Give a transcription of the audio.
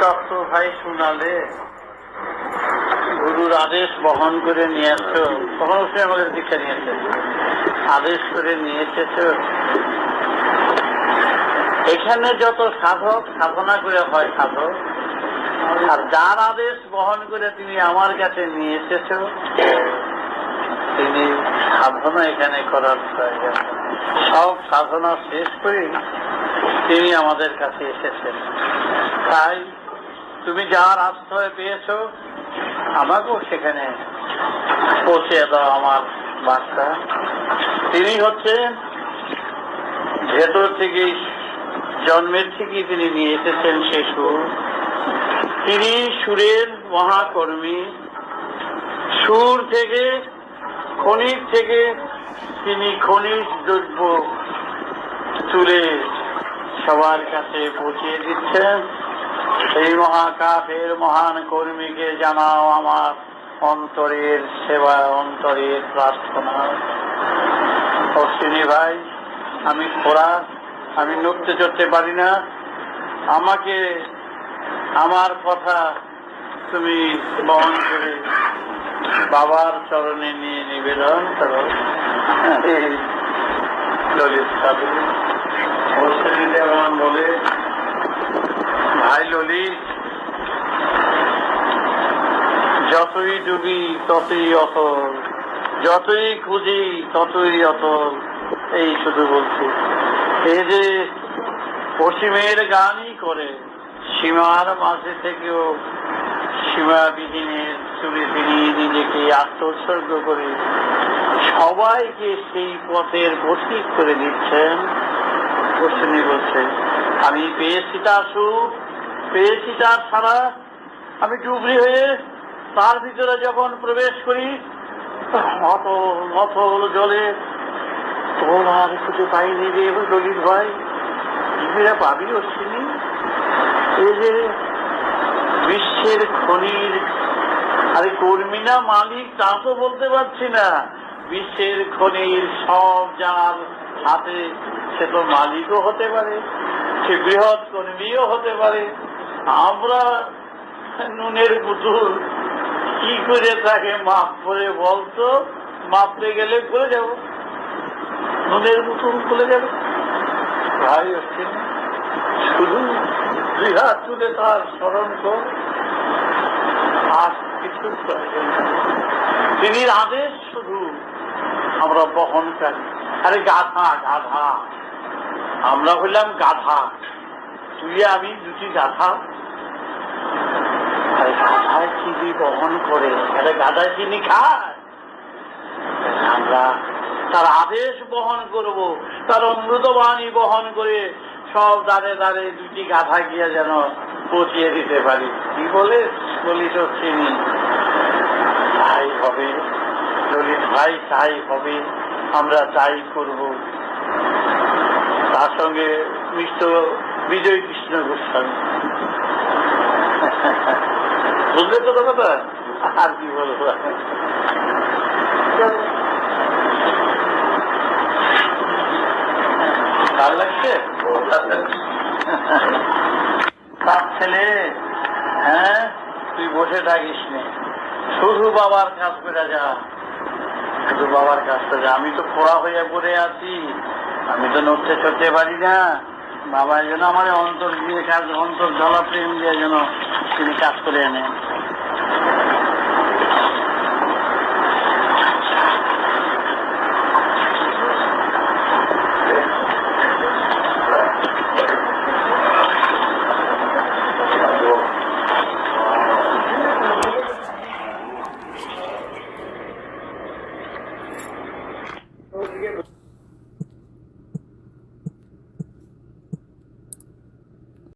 তত্ত্ব ভাই শোনালে, গুরুর আদেশ বহন করে নিয়ে আসছো, তখন সে আমাদের দীক্ষা নিয়েছে, আদেশ করে নিয়ে এসেছো। এখানে যত সাধক সাধনা করে হয় সাধক, আর যার আদেশ বহন করে তিনি আমার কাছে নিয়ে এসেছো, তিনি সাধনা এখানে করার প্রয়োজন। সব সাধনা শেষ করে তিনি আমাদের কাছে এসেছেন। তাই তুমি যার আশ্রয় পেয়েছ, আমাকেও সেখানে পৌঁছে দাও আমার বার্তা। তিনি হচ্ছেন ভেতর থেকেই, জন্মের থেকেই তিনি নিয়ে এসেছেন সে সুর। তিনি সুরের মহাকর্মী। সুর থেকে, খনিজ থেকে তিনি খনিজ দ্রব্য তুলে সবার কাছে পৌঁছিয়ে দিচ্ছেন। এই মহাকাশের মহান কর্মীকে জানাও আমার অন্তরের সেবা, অন্তরের প্রার্থনা। অশ্বিনী ভাই, আমি খোড়া, আমি নড়তে চড়তে পারি না, আমাকে আমার কথা তুমি বহন করে বাবার চরণে নিয়ে নিবেদন করো। ললিত সাধু অশ্বিনী দেওয়ান বলে, ভাই ললিত, যতই ডুবি ততই অতল, যতই খুঁজি ততই অতল। এই শুধু বলছি, এই যে অসীমের গানই করে, সীমার মাঝে থেকেও সীমাবিহীনের চুলে তিনি নিজেকে আত্মোৎসর্গ করে সবাইকে সেই পথের পথিক করে দিচ্ছেন। অশ্বিনী বলছে, আমি পেয়েছি তার সুখ, পেয়েছি তার ছাড়া। আমি ডুবরি হয়ে তার ভিতরে যখন প্রবেশ করি, অতল অতল জলে তোর আর খুঁজে পাইনি রে ললিত ভাই। ডুবিরা পাবি অশ্বিনী? এই যে বিশ্বের খনির, আরে কর্মী না মালিক তা তো বলতে পারছি না, বিশ্বের খনির সব যার হাতে, সে তো মালিকও হতে পারে, সে বৃহৎ কর্মীও হতে পারে। আমরা নুনের পুতুল, কি করে তাকে মাপ করে বলতো? মাপতে গেলে করে যাব, নুনের পুতুল খুলে যাবে। ভাই হচ্ছে শুধু দুই হাত তুলে তার স্মরণ কর, আর কিছু প্রয়োজন। তিনি আদেশ শুধু আমরা বহনকারী। আরে গাধা গাধা, আমরা হইলাম গাধা, তুই আমি দুটি গাধা। আরে গাধায় চিনি বহন করে, আরে গাধায় চিনি খায়। আমরা তার আদেশ বহন করব, তার অমৃতবাণী বহন করে সব দাঁড়ে দাঁড়ে দুটি গাধা গিয়ে যেন পচিয়ে দিতে পারি। কি বলে ললিত চিনি? তাই হবে ললিত ভাই, তাই হবে, আমরা তাই করব। তার সঙ্গে মিশ্র বিজয় কৃষ্ণ গোস্বামী। বুঝলে তো কথা? আর কি বলবো, ভাল লাগছে? তার ছেলে, হ্যাঁ তুই বসে থাকিস নে, শুধু বাবার কাজ করে যা, শুধু বাবার কাজ করে যা। আমি তো খোড়া হয়ে পড়ে আছি, আমি তো নড়তে চড়তে পারি না। বাবা যেন আমার অন্তর দিয়ে কাজ, অন্তর জ্বলা প্রেম দিয়ে যেন তিনি কাজ করে আনেন।